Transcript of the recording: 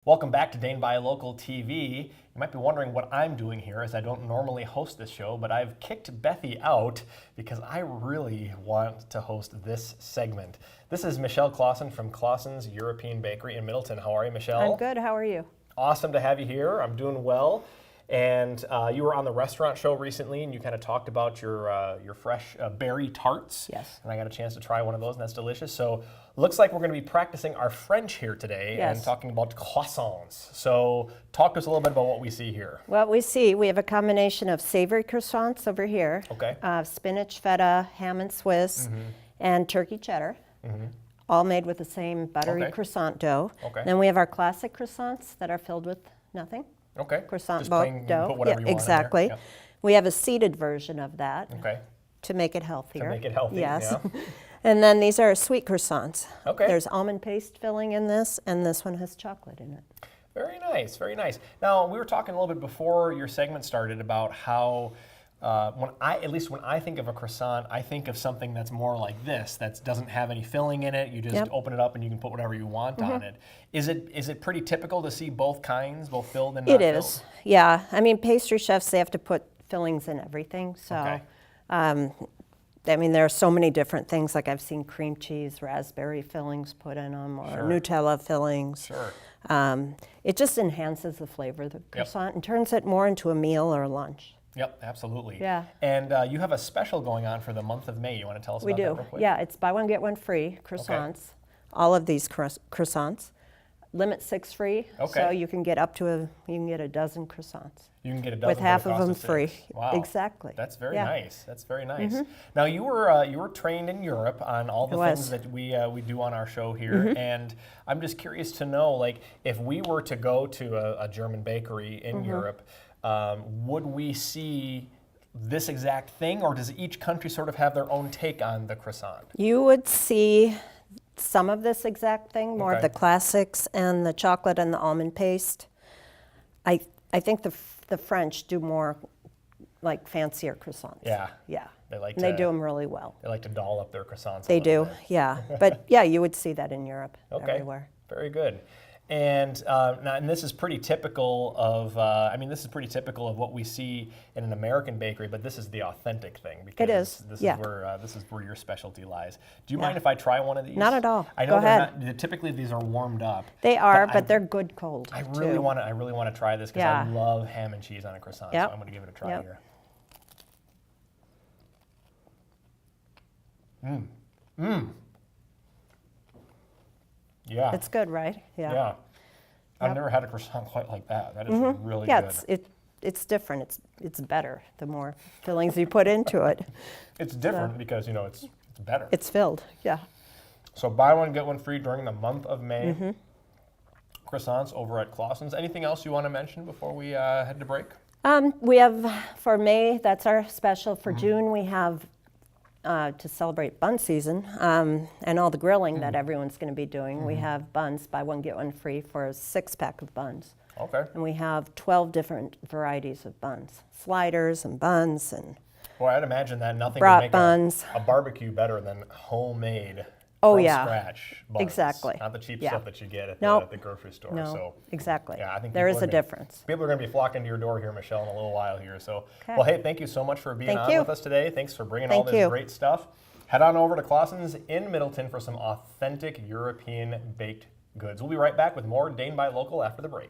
Welcome back to Dane by Local TV. You might be wondering what I'm doing here, as I don't normally host this show, but I've kicked Bethy out because I really want to host this segment. This is Michelle Clasen from Clasen's European Bakery in Middleton. How are you, Michelle? I'm good. How are you? Awesome to have you here. I'm doing well. And you were on the restaurant show recently, and you kind of talked about your fresh berry tarts. Yes. And I got a chance to try one of those, and that's delicious. So looks like we're going to be practicing our French here today. Yes. And talking about croissants. So talk to us a little bit about what we see here. What we see, we have a combination of savory croissants over here. Okay. Spinach, feta, ham and Swiss, and turkey cheddar. All made with the same buttery croissant dough. Okay. Then we have our classic croissants that are filled with nothing. Okay. Croissant Just plain, dough. put whatever you want in there. Exactly. Yep. We have a seeded version of that Okay. to make it healthier. To make it healthy, Yes. yeah. And then these are sweet croissants. Okay. There's almond paste filling in this, and this one has chocolate in it. Very nice, very nice. Now, we were talking a little bit before your segment started about how, when I think of a croissant, I think of something that's more like this, that doesn't have any filling in it. You just open it up and you can put whatever you want on it. Is it pretty typical to see both kinds, both filled and not filled? It is, yeah. I mean, pastry chefs, they have to put fillings in everything. So, Okay. I mean, there are so many different things. Like I've seen cream cheese, raspberry fillings put in them, or Sure. Nutella fillings. Sure. It just enhances the flavor of the croissant and turns it more into a meal or a lunch. Yep, absolutely. Yeah. And you have a special going on for the month of May. You want to tell us We about that do, real quick? yeah. It's buy one, get one free croissants. All of these croissants. Limit 6 free, Okay. so you can get up to a dozen croissants. You can get a dozen With for half the of cost them free. 6. Wow. Exactly. That's very Yeah. nice. That's very nice. Now you were trained in Europe on all the things was. that we do on our show here, and I'm just curious to know, like, if we were to go to a German bakery in Europe, would we see this exact thing, or does each country sort of have their own take on the croissant? You would see some of this exact thing, more of Okay. the classics and the chocolate and the almond paste. I think the French do more like fancier croissants. Yeah. Yeah. They like And they to- do them really well. They like to doll up their croissants. They a little do, bit. yeah. But yeah, you would see that in Europe everywhere. Very good. And now, and this is pretty typical of. This is pretty typical of what we see in an American bakery, but this is the authentic thing because It is, this yeah. is where your specialty lies. Do you mind if I try one of these? Not at all. I know Go they're ahead. not. Typically, these are warmed up. They are, I- but they're good cold. I really too. want to try this because Yeah. I love ham and cheese on a croissant. Yep. So I'm going to give it a try Yep. here. Yeah. It's good, right? Yeah. I've never had a croissant quite like that. That is really Yeah, good. it's different. It's better the more fillings you put into it. It's different because, it's better. It's filled, yeah. So buy one, get one free during the month of May. Croissants over at Clasen's. Anything else you want to mention before we head to break? We have, for May, that's our special. For June, we have, to celebrate bun season and all the grilling that everyone's going to be doing, we have buns, buy one, get one free for a 6-pack of buns. Okay. And we have 12 different varieties of buns, sliders and buns and Well, I'd imagine that nothing would brat make buns. a barbecue better than homemade, Oh, from yeah. scratch buns. Exactly. Not the cheap Yeah. stuff that you get at, No. the grocery store. No, So, exactly. yeah, I think there people is are a gonna- difference. People are going to be flocking to your door here, Michelle, in a little while here. So, Okay. well, hey, thank you so much for being Thank on you. with us today. Thanks for bringing all Thank this you. great stuff. Head on over to Clasen's in Middleton for some authentic European baked goods. We'll be right back with more Dane by Local after the break.